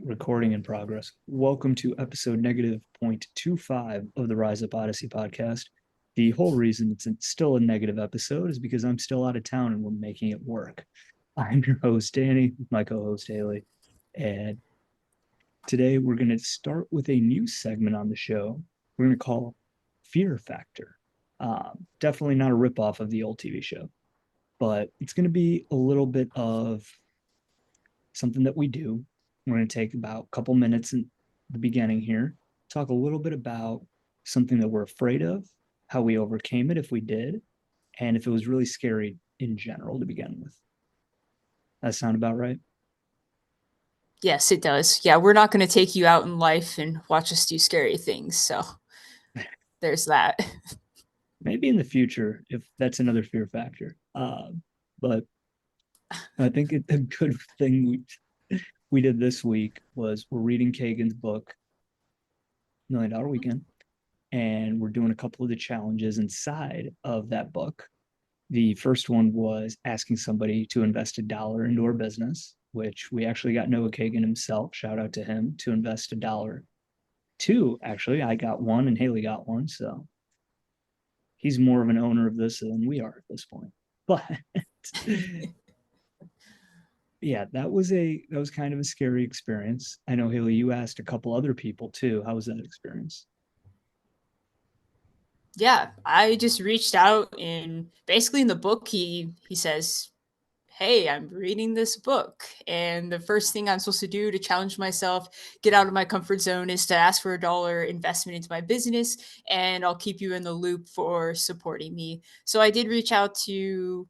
Recording in progress. Welcome to episode negative 0.25 of the Rise Up Odyssey podcast. The whole reason it's still a negative episode is because I'm still out of town and we're making it work. I'm your host, Danny, my co-host, Haley. And today we're going to start with a new segment on the show we're going to call Fear Factor. Definitely not a ripoff of the old TV show, but it's going to be a little bit of something that we do. We're going to take about a couple minutes in the beginning here, talk a little bit about something that we're afraid of, how we overcame it if we did, and if it was really scary in general to begin with. That sound about right? Yes, it does. Yeah, we're not going to take you out in life and watch us do scary things. So there's that. Maybe in the future, if that's another fear factor. But I think a good thing we did this week was we're reading Kagan's book, $1 Million Weekend, and we're doing a couple of the challenges inside of that book. The first one was asking somebody to invest $1 into our business, which we actually got Noah Kagan himself, shout out to him, to invest $1. Two, actually, I got one and Haley got one, so he's more of an owner of this than we are at this point. But yeah, that was kind of a scary experience. I know, Haley, you asked a couple other people too. How was that experience? Yeah, I just reached out and basically in the book he says, "Hey, I'm reading this book and the first thing I'm supposed to do to challenge myself, get out of my comfort zone is to ask for $1 investment into my business and I'll keep you in the loop for supporting me." So I did reach out to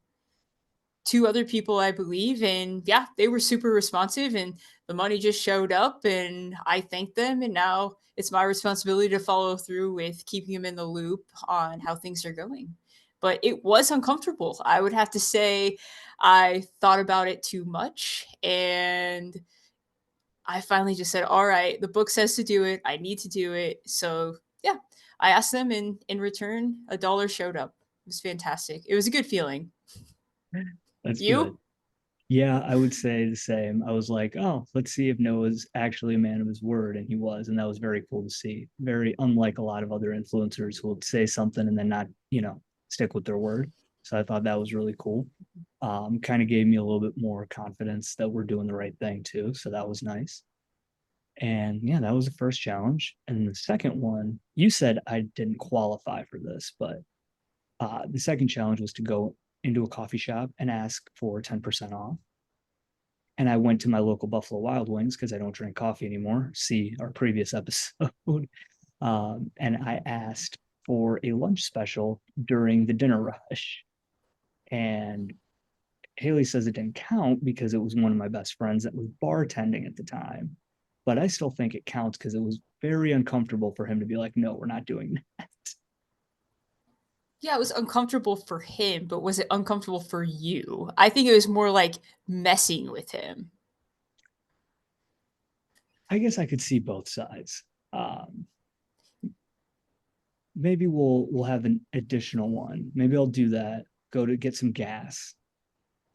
two other people, I believe. And yeah, they were super responsive and the money just showed up and I thanked them. And now it's my responsibility to follow through with keeping them in the loop on how things are going. But it was uncomfortable. I would have to say I thought about it too much. And I finally just said, all right, the book says to do it. I need to do it. So yeah, I asked them and in return, $1 showed up. It was fantastic. It was a good feeling. That's good. You? Yeah, I would say the same. I was like, oh, let's see if Noah's actually a man of his word. And he was. And that was very cool to see. Very unlike a lot of other influencers who will say something and then not, stick with their word. So I thought that was really cool. Kind of gave me a little bit more confidence that we're doing the right thing too. So that was nice. And yeah, that was the first challenge. And the second one, you said I didn't qualify for this, but the second challenge was to go into a coffee shop and ask for 10% off. And I went to my local Buffalo Wild Wings because I don't drink coffee anymore. See our previous episode. And I asked for a lunch special during the dinner rush. And Haley says it didn't count because it was one of my best friends that was bartending at the time. But I still think it counts because it was very uncomfortable for him to be like, no, we're not doing that. Yeah, it was uncomfortable for him, but was it uncomfortable for you? I think it was more like messing with him. I guess I could see both sides. Um, Maybe we'll have an additional one. Maybe I'll do that. Go to get some gas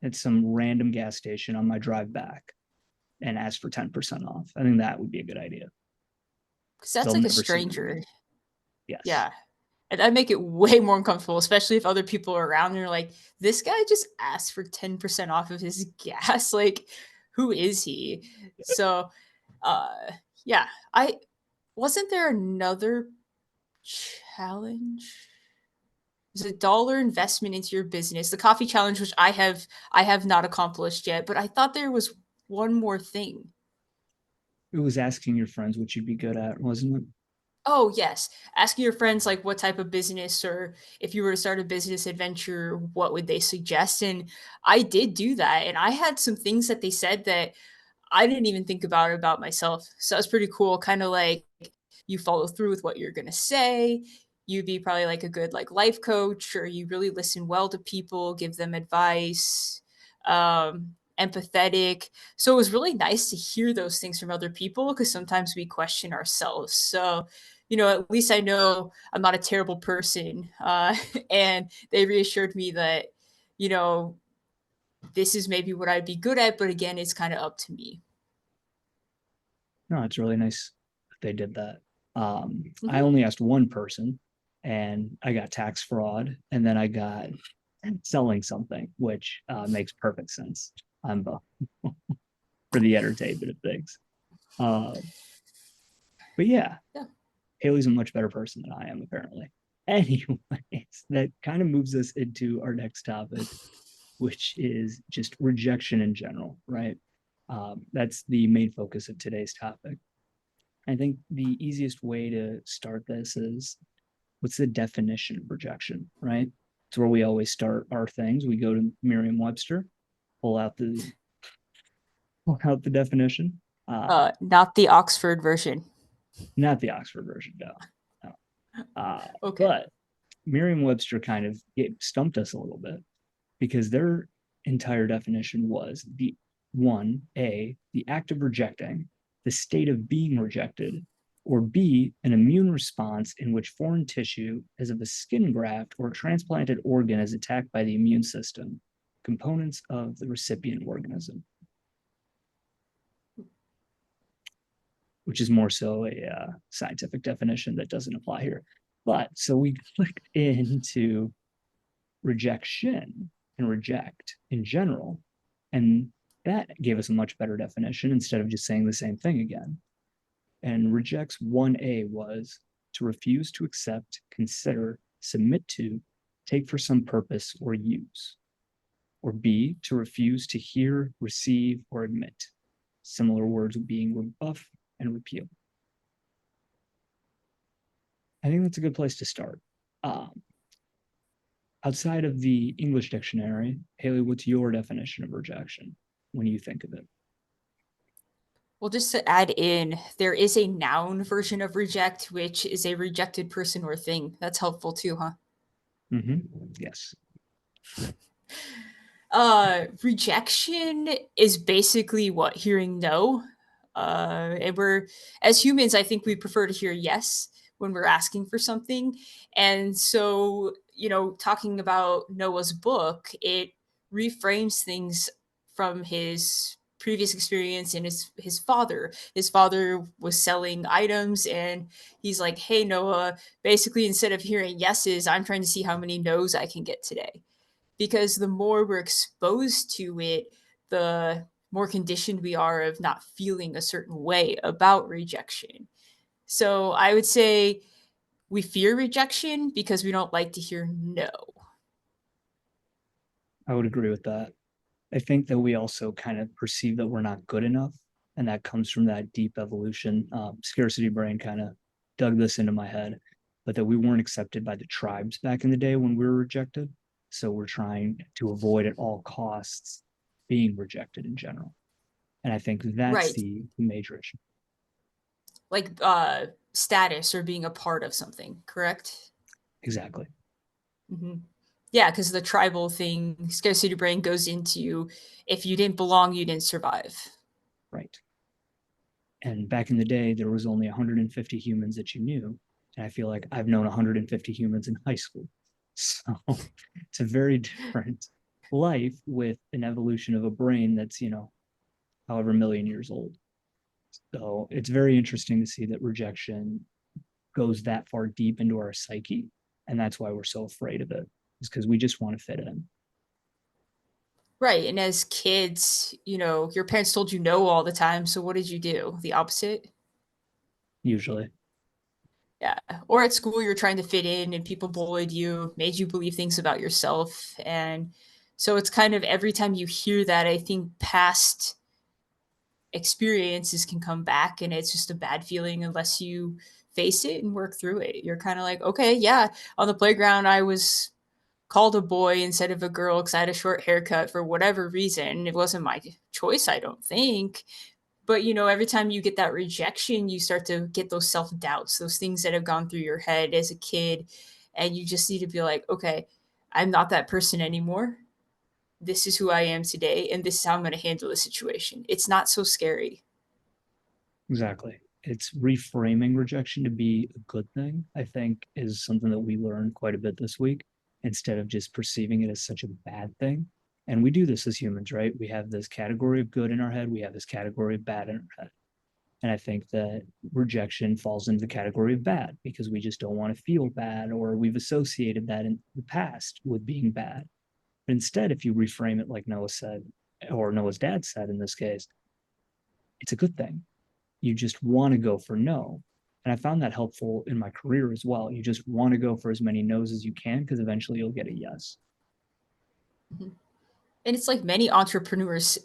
at some random gas station on my drive back and ask for 10% off. I think that would be a good idea. Because They'll that's like a never see me stranger. again. Yes. Yeah. And I'd make it way more uncomfortable, especially if other people are around and you're like, this guy just asked for 10% off of his gas. Like, who is he? So, uh, yeah. I wasn't there another challenge? Is a dollar investment into your business, the coffee challenge, which I have not accomplished yet, but I thought there was one more thing. It was asking your friends what you'd be good at, wasn't it? Oh yes, asking your friends like what type of business, or if you were to start a business adventure, what would they suggest? And I did do that, and I had some things that they said that I didn't even think about myself. So that's pretty cool. Kind of like you follow through with what you're gonna say. You'd be probably like a good like life coach, or you really listen well to people, give them advice, empathetic. So it was really nice to hear those things from other people because sometimes we question ourselves. So at least I know I'm not a terrible person. And they reassured me that, you know, this is maybe what I'd be good at, but again, it's kind of up to me. No, it's really nice that they did that. I Mhm. only asked one person and I got tax fraud and then I got selling something, which makes perfect sense. I'm for the entertainment of things. Uh, but yeah, Yeah. Haley's a much better person than I am, apparently. Anyways, that kind of moves us into our next topic, which is just rejection in general, right? That's the main focus of today's topic. I think the easiest way to start this is what's the definition of rejection, right? It's where we always start our things. We go to Merriam-Webster, pull out the pull out the definition. Not the Oxford version. Not the Oxford version, no. No. Okay. But Merriam-Webster kind of stumped us a little bit because their entire definition was the one, A, the act of rejecting, the state of being rejected, or B, an immune response in which foreign tissue, as of a skin graft or transplanted organ, is attacked by the immune system, components of the recipient organism, which is more so a scientific definition that doesn't apply here. But so we clicked into rejection and reject in general. And that gave us a much better definition instead of just saying the same thing again. And rejects 1A was to refuse to accept, consider, submit to, take for some purpose, or use. Or B, to refuse to hear, receive, or admit. Similar words being rebuff and repeal. I think that's a good place to start. Um, Outside of the English dictionary, Haley, what's your definition of rejection when you think of it? Well, just to add in, there is a noun version of reject, which is a rejected person or thing. That's helpful too, huh? Yes, Rejection is basically what hearing no. And we're as humans, I think we prefer to hear yes when we're asking for something. And so, talking about Noah's book, it reframes things from his previous experience and his father. His father was selling items and he's like, "Hey Noah, basically instead of hearing yeses, I'm trying to see how many no's I can get today." Because the more we're exposed to it, the more conditioned we are of not feeling a certain way about rejection. So I would say we fear rejection because we don't like to hear no. I would agree with that. I think that we also kind of perceive that we're not good enough. And that comes from that deep evolution. Scarcity brain kind of dug this into my head, but that we weren't accepted by the tribes back in the day when we were rejected. So we're trying to avoid at all costs being rejected in general. And I think that's Right. the major issue. Like status or being a part of something, correct? Exactly. hmm Yeah, because the tribal thing, scarcity brain goes into if you didn't belong, you didn't survive. Right. And back in the day, there was only 150 humans that you knew. And I feel like I've known 150 humans in high school. So it's a very different life with an evolution of a brain that's, however million years old. So it's very interesting to see that rejection goes that far deep into our psyche. And that's why we're so afraid of it, is because we just want to fit in, Right. And as kids, your parents told you no all the time. So what did you do? The opposite? usually. Yeah. Or at school, you're trying to fit in and people bullied you, made you believe things about yourself. And so it's kind of every time you hear that, I think past experiences can come back and it's just a bad feeling unless you face it and work through it. You're kind of like, okay, yeah, on the playground, I was called a boy instead of a girl because I had a short haircut for whatever reason. It wasn't my choice, I don't think. But every time you get that rejection, you start to get those self doubts, those things that have gone through your head as a kid. And you just need to be like, okay, I'm not that person anymore. This is who I am today. And this is how I'm going to handle the situation. It's not so scary. Exactly. It's reframing rejection to be a good thing, I think, is something that we learned quite a bit this week instead of just perceiving it as such a bad thing. And we do this as humans, right? We have this category of good in our head, we have this category of bad in our head. And I think that rejection falls into the category of bad because we just don't want to feel bad, or we've associated that in the past with being bad. But instead, if you reframe it like Noah said, or Noah's dad said in this case, it's a good thing. You just want to go for no. And I found that helpful in my career as well. You just want to go for as many no's as you can because eventually you'll get a yes. Mm-hmm. And it's like many entrepreneurs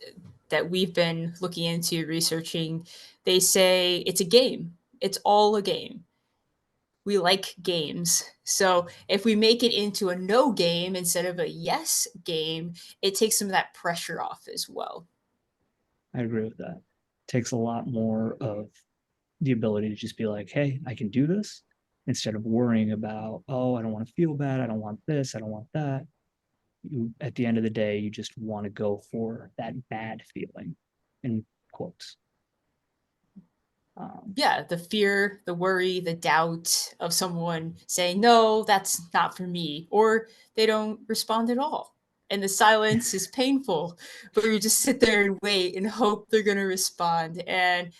that we've been looking into researching, they say it's a game. It's all a game. We like games. So if we make it into a no game instead of a yes game, it takes some of that pressure off as well. I agree with that. It takes a lot more of the ability to just be like, hey, I can do this instead of worrying about, oh, I don't want to feel bad. I don't want this. I don't want that. You, at the end of the day, you just want to go for that bad feeling in quotes. Yeah, the fear, the worry, the doubt of someone saying, no, that's not for me, or they don't respond at all. And the silence is painful, but you just sit there and wait and hope they're going to respond. And,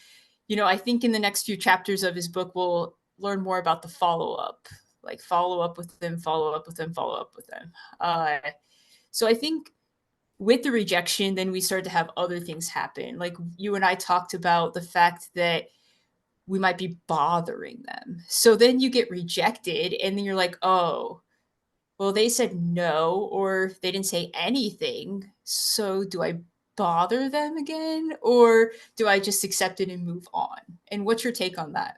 I think in the next few chapters of his book, we'll learn more about the follow up, like follow up with them, follow up with them, follow up with them. So I think with the rejection, then we start to have other things happen. Like you and I talked about the fact that we might be bothering them. So then you get rejected, and then you're like, oh, well, they said no, or they didn't say anything. So do I bother them again, or do I just accept it and move on? And what's your take on that?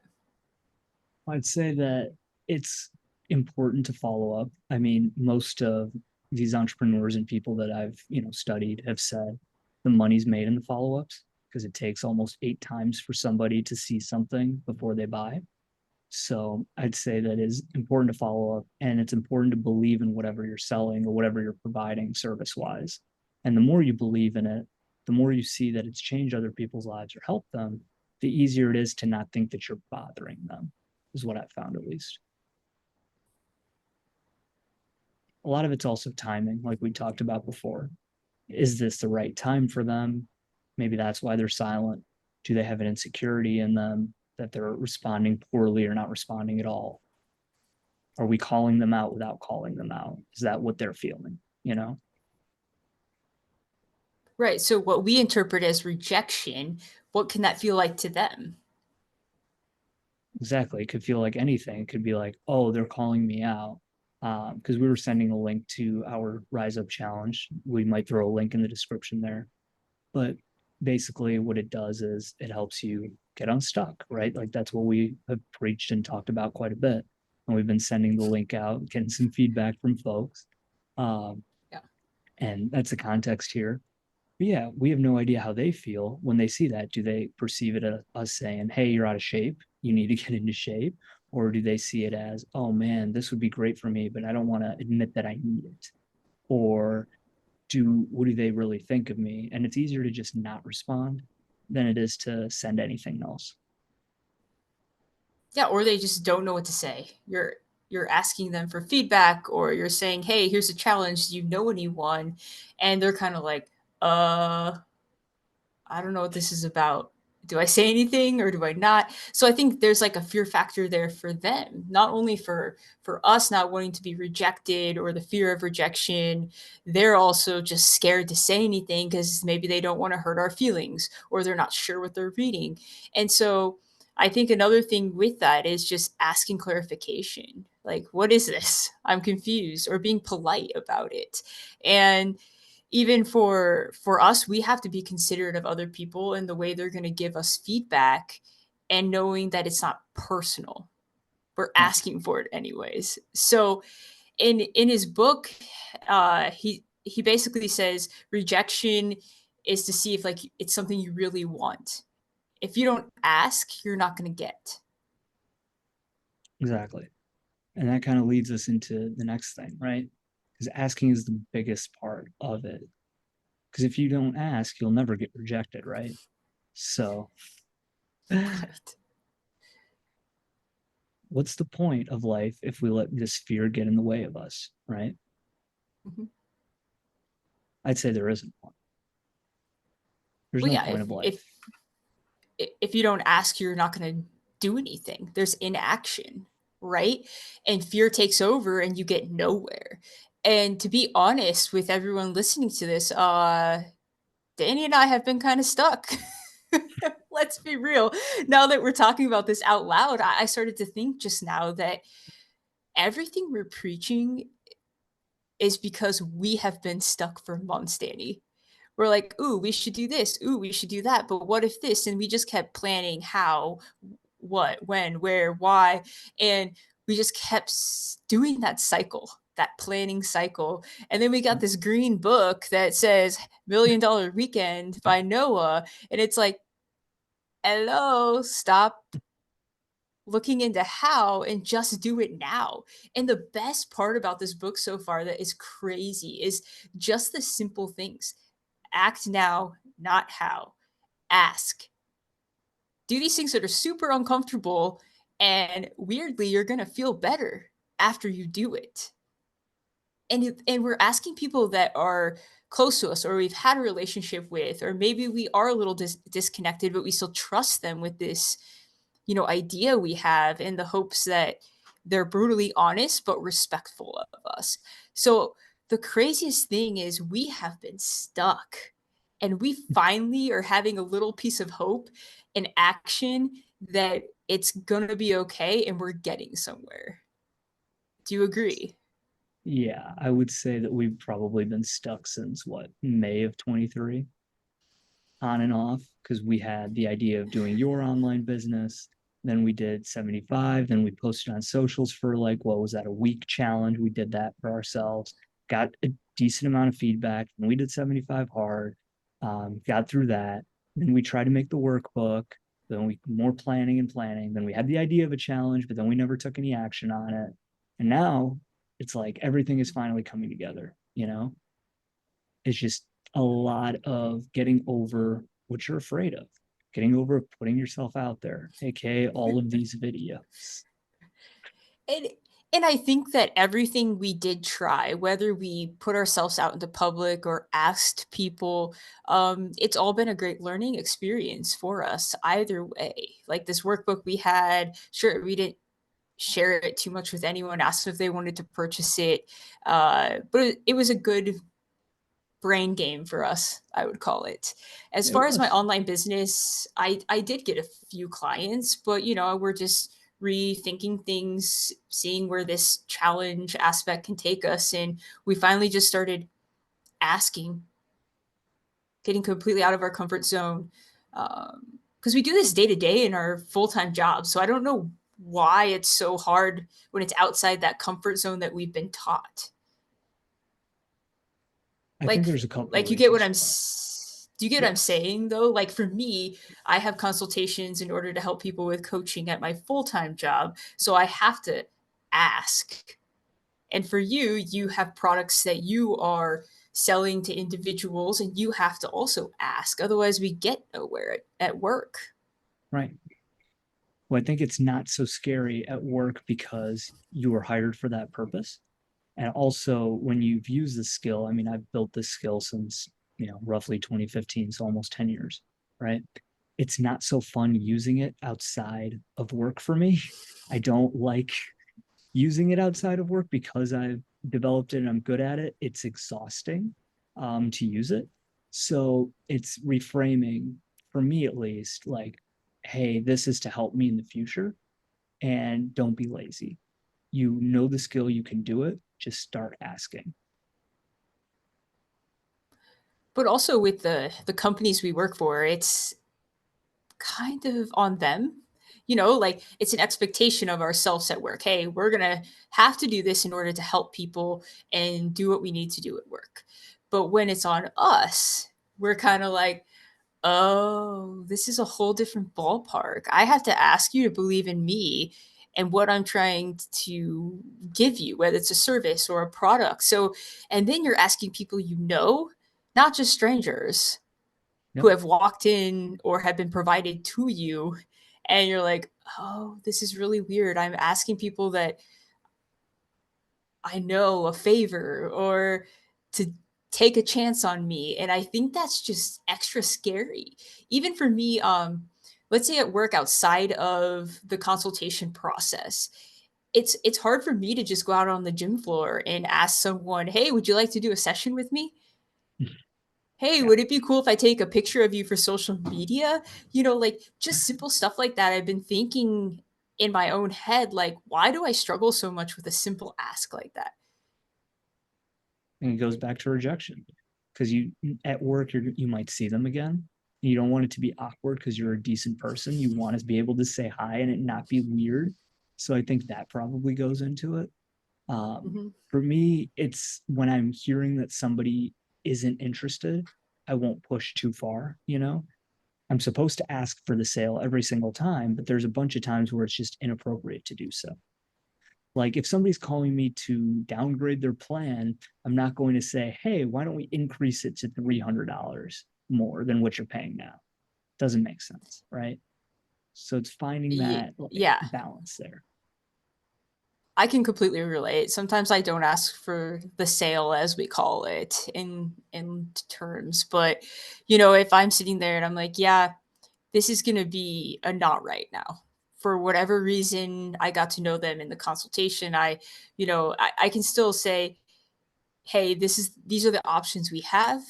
I'd say that it's important to follow up. I mean, most of these entrepreneurs and people that I've, studied have said the money's made in the follow-ups because it takes almost 8 times for somebody to see something before they buy. So I'd say that is important to follow up, and it's important to believe in whatever you're selling or whatever you're providing service wise. And the more you believe in it, the more you see that it's changed other people's lives or helped them, the easier it is to not think that you're bothering them, is what I've found at least. A lot of it's also timing, like we talked about before. Is this the right time for them? Maybe that's why they're silent. Do they have an insecurity in them that they're responding poorly or not responding at all? Are we calling them out without calling them out? Is that what they're feeling? Right. So what we interpret as rejection, what can that feel like to them? Exactly. It could feel like anything. It could be like, oh, they're calling me out. Because we were sending a link to our Rise Up challenge. We might throw a link in the description there. But basically, what it does is it helps you get unstuck, right? Like that's what we have preached and talked about quite a bit. And we've been sending the link out, getting some feedback from folks. Um, Yeah. and that's the context here. But yeah, we have no idea how they feel when they see that. Do they perceive it as us saying, hey, you're out of shape, you need to get into shape? Or do they see it as, oh man, this would be great for me, but I don't want to admit that I need it? Or what do they really think of me? And it's easier to just not respond than it is to send anything else. Yeah, or they just don't know what to say. You're asking them for feedback, or you're saying, "Hey, here's a challenge. Do you know anyone?" And they're kind of like, "Uh, I don't know what this is about. Do I say anything or do I not?" So I think there's like a fear factor there for them, not only for us not wanting to be rejected or the fear of rejection. They're also just scared to say anything because maybe they don't want to hurt our feelings or they're not sure what they're reading. And so I think another thing with that is just asking clarification. Like, what is this? I'm confused, or being polite about it. And even for us, we have to be considerate of other people and the way they're going to give us feedback, and knowing that it's not personal. We're Right. asking for it anyways. So in his book, he basically says rejection is to see if like it's something you really want. If you don't ask, you're not going to get. Exactly. And that kind of leads us into the next thing, right? Because asking is the biggest part of it. Because if you don't ask, you'll never get rejected, right? So, Right. what's the point of life if we let this fear get in the way of us, right? Mm-hmm. I'd say there isn't one. There's Well, no yeah, point if of life. if if you don't ask, you're not going to do anything. There's inaction, right? And fear takes over and you get nowhere. And to be honest with everyone listening to this, Danny and I have been kind of stuck. Let's be real. Now that we're talking about this out loud, I started to think just now that everything we're preaching is because we have been stuck for months, Danny. We're like, ooh, we should do this. Ooh, we should do that. But what if this? And we just kept planning how, what, when, where, why. And we just kept doing that cycle, that planning cycle. And then we got this green book that says $1 Million Weekend by Noah. And it's like, hello, stop looking into how and just do it now. And the best part about this book so far that is crazy is just the simple things. Act now, not how. Ask. Do these things that are super uncomfortable, and weirdly, you're going to feel better after you do it. And we're asking people that are close to us or we've had a relationship with, or maybe we are a little disconnected, but we still trust them with this, idea we have in the hopes that they're brutally honest but respectful of us. So the craziest thing is we have been stuck and we finally are having a little piece of hope and action that it's going to be okay and we're getting somewhere. Do you agree? Yeah, I would say that we've probably been stuck since what, May of 23, on and off, because we had the idea of doing your online business. Then we did 75. Then we posted on socials for like, what was that, a week challenge? We did that for ourselves, got a decent amount of feedback. And we did 75 hard, got through that. Then we tried to make the workbook. Then we more planning and planning. Then we had the idea of a challenge, but then we never took any action on it. And now it's like everything is finally coming together, you know? It's just a lot of getting over what you're afraid of, getting over putting yourself out there, aka all of these videos. And and I think that everything we did try, whether we put ourselves out into public or asked people, it's all been a great learning experience for us either way. Like this workbook we had, sure, we didn't share it too much with anyone, asked if they wanted to purchase it. But it was a good brain game for us, I would call it. As It far as my was. online business, I did get a few clients, but we're just rethinking things, seeing where this challenge aspect can take us. And we finally just started asking, getting completely out of our comfort zone. Because we do this day to day in our full time jobs. So I don't know why it's so hard when it's outside that comfort zone that we've been taught. I think like there's a couple of you get what reasons why. do you get what I'm Yes. saying though? Like for me, I have consultations in order to help people with coaching at my full-time job, so I have to ask. And for you, you have products that you are selling to individuals and you have to also ask, otherwise we get nowhere at work. Right. Well, I think it's not so scary at work because you were hired for that purpose. And also, when you've used the skill, I mean, I've built this skill since, roughly 2015, so almost 10 years, right? It's not so fun using it outside of work for me. I don't like using it outside of work because I've developed it and I'm good at it. It's exhausting to use it. So it's reframing, for me at least, like, hey, this is to help me in the future and don't be lazy. You know the skill, you can do it, just start asking. But also with the companies we work for, it's kind of on them. Like it's an expectation of ourselves at work. Hey, we're going to have to do this in order to help people and do what we need to do at work. But when it's on us, we're kind of like, oh, this is a whole different ballpark. I have to ask you to believe in me and what I'm trying to give you, whether it's a service or a product. So, and then you're asking people not just strangers who Yep. have walked in or have been provided to you. And you're like, oh, this is really weird. I'm asking people that I know a favor or to take a chance on me. And I think that's just extra scary. Even for me, let's say at work outside of the consultation process, it's hard for me to just go out on the gym floor and ask someone, "Hey, would you like to do a session with me? Hey, Yeah. would it be cool if I take a picture of you for social media?" Like just simple stuff like that. I've been thinking in my own head, like, why do I struggle so much with a simple ask like that? And it goes back to rejection because you at work you might see them again. You don't want it to be awkward because you're a decent person. You want to be able to say hi and it not be weird. So I think that probably goes into it. Mhm. For me, it's when I'm hearing that somebody isn't interested, I won't push too far, you know? I'm supposed to ask for the sale every single time, but there's a bunch of times where it's just inappropriate to do so. Like if somebody's calling me to downgrade their plan, I'm not going to say, hey, why don't we increase it to $300 more than what you're paying now? Doesn't make sense, right? So it's finding that like Yeah, balance there. I can completely relate. Sometimes I don't ask for the sale, as we call it, in terms, but if I'm sitting there and I'm like, yeah, this is going to be a not right now. For whatever reason, I got to know them in the consultation. I can still say, hey, these are the options we have.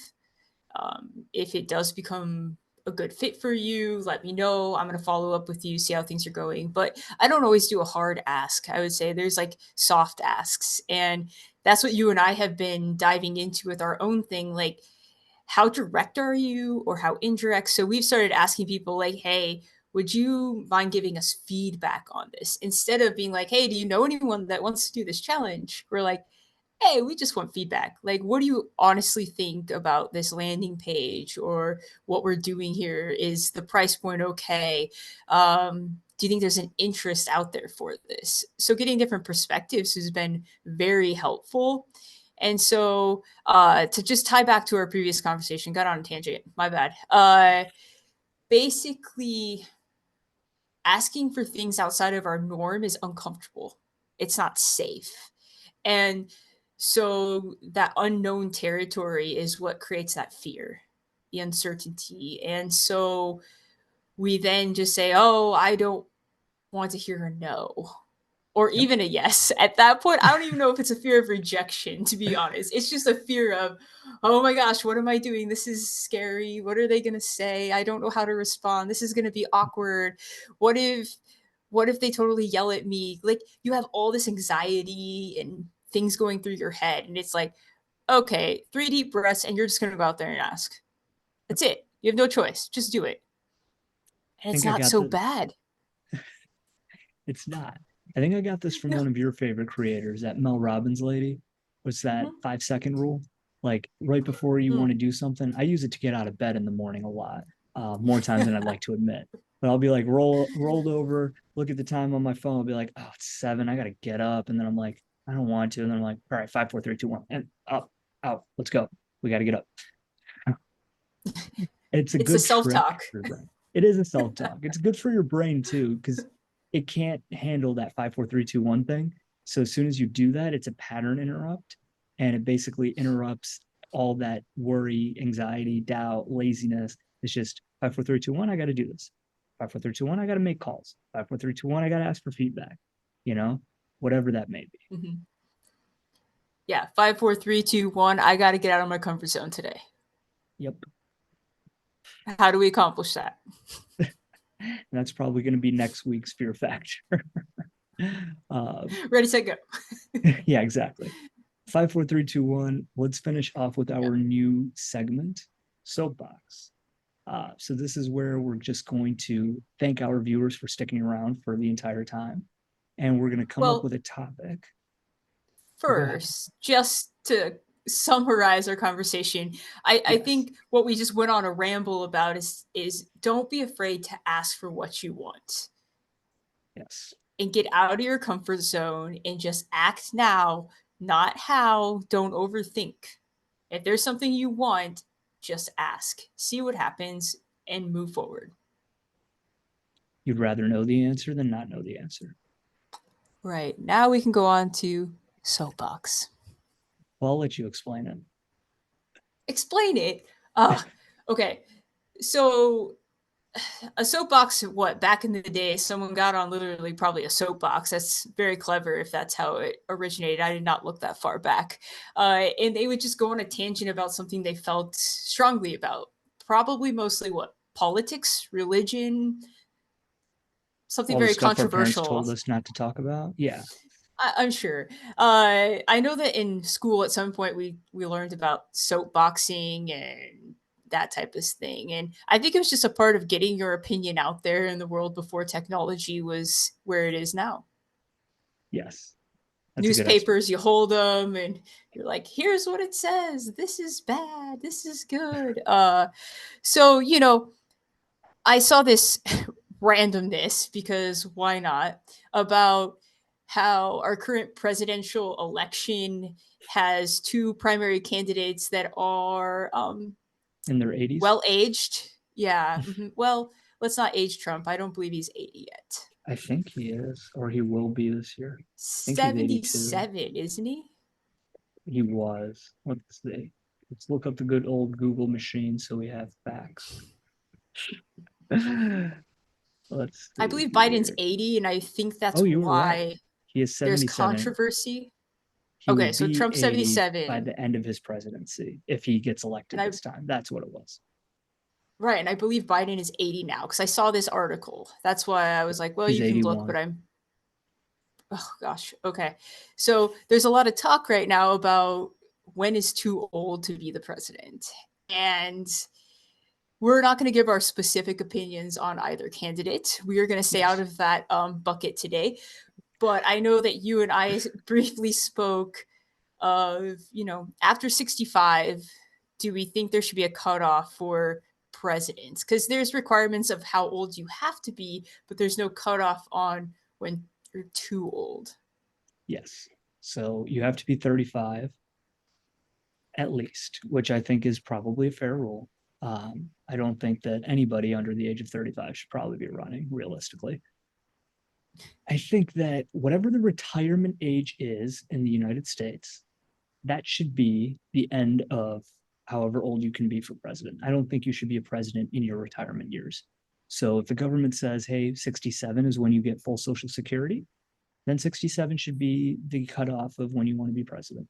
If it does become a good fit for you, let me know. I'm going to follow up with you, see how things are going. But I don't always do a hard ask. I would say there's like soft asks. And that's what you and I have been diving into with our own thing. Like, how direct are you or how indirect? So we've started asking people, like, hey, would you mind giving us feedback on this? Instead of being like, hey, do you know anyone that wants to do this challenge? We're like, hey, we just want feedback. Like, what do you honestly think about this landing page or what we're doing here? Is the price point okay? Do you think there's an interest out there for this? So, getting different perspectives has been very helpful. And so, to just tie back to our previous conversation, got on a tangent, my bad. Basically, asking for things outside of our norm is uncomfortable, it's not safe. And so that unknown territory is what creates that fear, the uncertainty. And so we then just say, oh, I don't want to hear a no or Yep. even a yes. At that point, I don't even know if it's a fear of rejection, to be honest. It's just a fear of, oh my gosh, what am I doing? This is scary. What are they going to say? I don't know how to respond. This is going to be awkward. What if they totally yell at me? Like, you have all this anxiety and things going through your head, and it's like, okay, 3 deep breaths and you're just going to go out there and ask. That's it. You have no choice. Just do it. I And it's think I not got so the bad. It's not. I think I got this from No. one of your favorite creators, that Mel Robbins lady. What's that Mhm. 5 second rule? Like right before you want Mm. to do something, I use it to get out of bed in the morning a lot, more times than I'd like to admit. But I'll be like rolled over, look at the time on my phone. I'll be like, oh, it's 7. I gotta get up, and then I'm like, I don't want to, and then I'm like, all right, 5, 4, 3, 2, 1, and up, out. Let's go. We got to get up. It's a It's a good self trick talk. for your brain. It is a self talk. It's good for your brain too, because it can't handle that 5, 4, 3, 2, 1 thing. So as soon as you do that, it's a pattern interrupt, and it basically interrupts all that worry, anxiety, doubt, laziness. It's just 5, 4, 3, 2, 1. I got to do this. 5, 4, 3, 2, 1. I got to make calls. 5, 4, 3, 2, 1. I got to ask for feedback. You know, whatever that may be. Mhm. Yeah, 5, 4, 3, 2, 1. I got to get out of my comfort zone today. Yep. How do we accomplish that? And that's probably going to be next week's fear factor. uh, Ready, set, go. yeah, exactly. 5, 4, 3, 2, 1. Let's finish off with Yeah. our new segment, Soapbox. So this is where we're just going to thank our viewers for sticking around for the entire time, and we're going to come up Well, with a topic. Oh, go ahead. first, just to summarize our conversation, I Yes, think what we just went on a ramble about is don't be afraid to ask for what you want yes. and get out of your comfort zone and just act now, not how. Don't overthink. If there's something you want, just ask, see what happens, and move forward. You'd rather know the answer than not know the answer. Right. Now we can go on to soapbox. Well, I'll let you explain Explain it. Uh, okay. So A soapbox, what, back in the day, someone got on literally probably a soapbox. That's very clever if that's how it originated. I did not look that far back. And they would just go on a tangent about something they felt strongly about. Probably mostly what? Politics, religion, something All the very stuff our parents controversial. told us not to talk about. Yeah. I'm sure. I know that in school at some point we learned about soapboxing and that type of thing, and I think it was just a part of getting your opinion out there in the world before technology was where it is now. Yes. That's a good explanation. Newspapers, you hold them, and you're like, "Here's what it says. This is bad. This is good." So I saw this randomness because why not about how our current presidential election has two primary candidates that are In their 80s. well aged. Yeah. Well, let's not age Trump. I don't believe he's 80 yet. I think he is, or he will be this year. I think he's 82. 77, isn't he? He was. Let's see. Let's look up the good old Google machine so we have facts. Let's I see believe Biden's here. 80, and I think Oh, that's you were right. why He is there's 77. controversy. He Okay, would so be Trump's 80 by 77, the end of his presidency if he gets and elected I this time. That's what it was. right, and I believe Biden is 80 now because I saw this article. That's why I was like, well, He's you can look, but 81. I'm oh gosh, okay. So there's a lot of talk right now about when is too old to be the president. And we're not going to give our specific opinions on either candidate. We are going to stay out Yes. of that bucket today. But I know that you and I briefly spoke of, after 65, do we think there should be a cutoff for presidents? Because there's requirements of how old you have to be, but there's no cutoff on when you're too old. Yes. So you have to be 35 at least, which I think is probably a fair rule. I don't think that anybody under the age of 35 should probably be running realistically. I think that whatever the retirement age is in the United States, that should be the end of however old you can be for president. I don't think you should be a president in your retirement years. So if the government says, hey, 67 is when you get full Social Security, then 67 should be the cutoff of when you want to be president.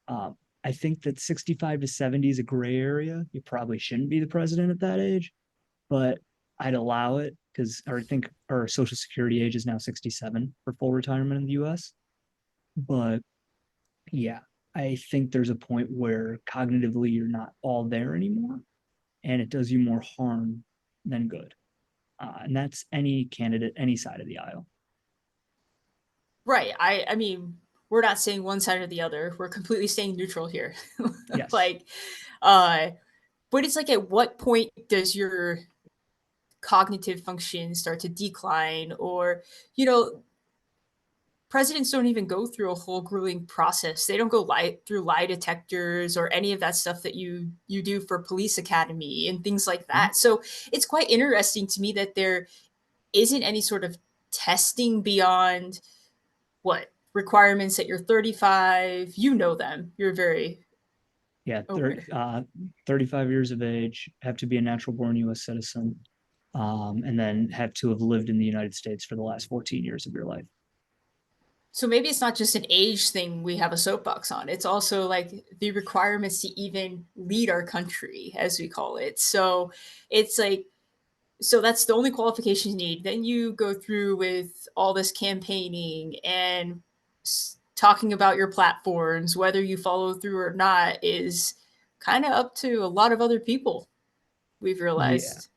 Um, I think that 65 to 70 is a gray area. You probably shouldn't be the president at that age, but I'd allow it because I think our Social Security age is now 67 for full retirement in the US. But yeah, I think there's a point where cognitively you're not all there anymore and it does you more harm than good. And that's any candidate, any side of the aisle. Right. I mean, we're not saying one side or the other. We're completely staying neutral here. Yes. like, uh, but it's like at what point does your cognitive function start to decline or, you know, presidents don't even go through a whole grueling process. They don't go through lie detectors or any of that stuff that you do for police academy and things like Mhm. that. So it's quite interesting to me that there isn't any sort of testing beyond what requirements that you're 35. You know them. You're very Yeah, aware. 35 years of age, have to be a natural born US citizen, and then have to have lived in the United States for the last 14 years of your life. So maybe it's not just an age thing we have a soapbox on. It's also like the requirements to even lead our country, as we call it. So it's like, so that's the only qualification you need. Then you go through with all this campaigning and talking about your platforms, whether you follow through or not, is kind of up to a lot of other people, we've Yeah. realized.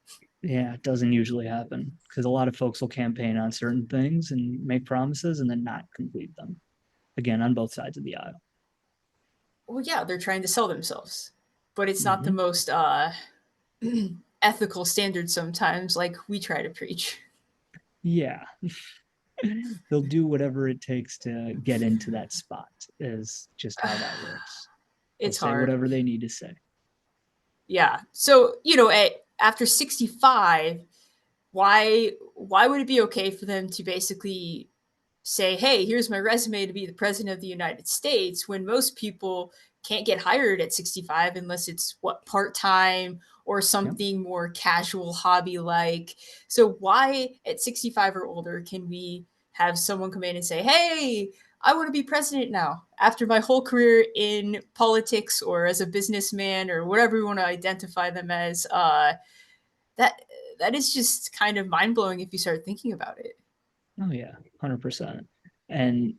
Yeah, it doesn't usually happen because a lot of folks will campaign on certain things and make promises and then not complete them. Again, on both sides of the aisle. Well, yeah, they're trying to sell themselves, but it's not the Hmm. most ethical standard sometimes, like we try to preach. Yeah, they'll do whatever it takes to get into that spot, is just how that works. They'll It's say hard. whatever they need to say. Yeah. So, after 65, why would it be okay for them to basically say, "Hey, here's my resume to be the president of the United States," when most people can't get hired at 65 unless it's what part-time or Yep. something more casual hobby like. So why at 65 or older can we have someone come in and say, hey, I want to be president now after my whole career in politics or as a businessman or whatever you want to identify them as? That that is just kind of mind blowing if you start thinking about it. Oh yeah, 100%. And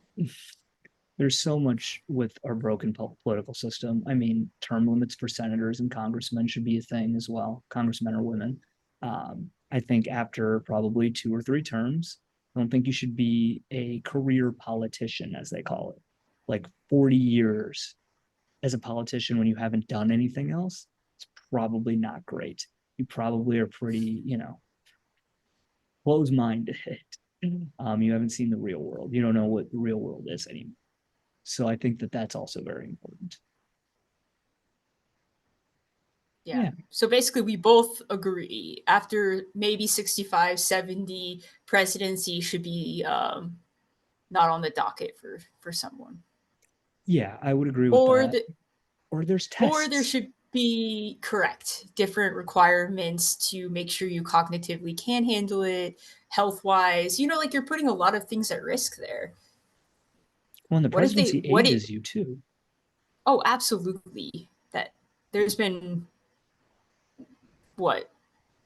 there's so much with our broken political system. I mean, term limits for senators and congressmen should be a thing as well, congressmen or women. I think after probably 2 or 3 terms, I don't think you should be a career politician, as they call it. Like 40 years as a politician when you haven't done anything else, it's probably not great. You probably are pretty, close minded. You haven't seen the real world. You don't know what the real world is anymore. So I think that that's also very important. Yeah. Yeah. So basically, we both agree after maybe 65, 70, presidency should be not on the docket for someone. Yeah, I would agree with Or that. the Or there's or there tests. should be correct different requirements to make sure you cognitively can handle it health wise, like you're putting a lot of things at risk there. Well, and the What if they presidency what it ages you too. Oh, absolutely. That there's been what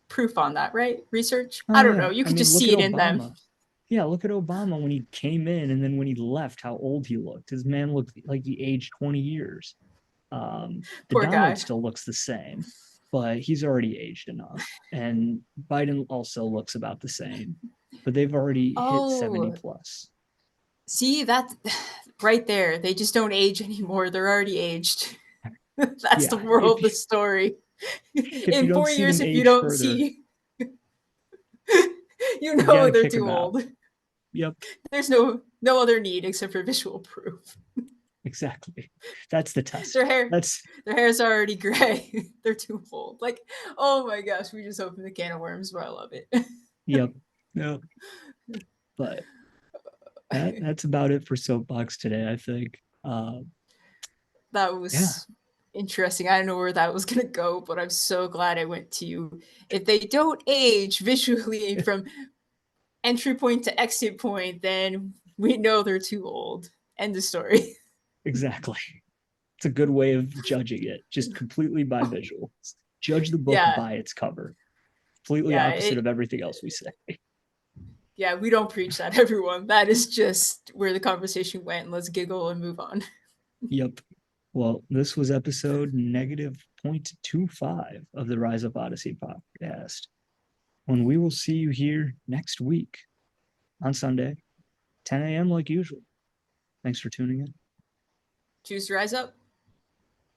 proof on that, right? Research? I Oh don't know. yeah. You I could mean, just look see at it in them. Obama. Yeah, look at Obama when he came in and then when he left, how old he looked. His man looked like he aged 20 years. The Poor Donald guy. still looks the same, but he's already aged enough. And Biden also looks about the same, but they've already hit 70 Oh, plus. see that right there. They just don't age anymore. They're already aged. That's the Yeah. moral of the story. If you In don't four see years, them if you age don't further, see, you got to they're kick too them out. old. Yep, There's no other need except for visual proof. exactly. That's the test. Their hair That's their hair's already gray. They're too old. Like, oh my gosh, we just opened the can of worms, but I love it. yep. Yep. But that's about it for soapbox today, I think. That Yeah, was interesting. I don't know where that was gonna go, but I'm so glad I went to if they don't age visually from entry point to exit point, then we know they're too old. End of story. exactly. It's a good way of judging it, just completely by visuals. Judge the book Yeah, by its cover. Completely yeah, opposite of everything else we say. yeah. We don't preach that, everyone. That is just where the conversation went. Let's giggle and move on. Yep. Well, this was episode negative 0.25 of the Rise Up Odyssey podcast. When we will see you here next week on Sunday, 10 a.m. like usual. Thanks for tuning in. Choose to rise up.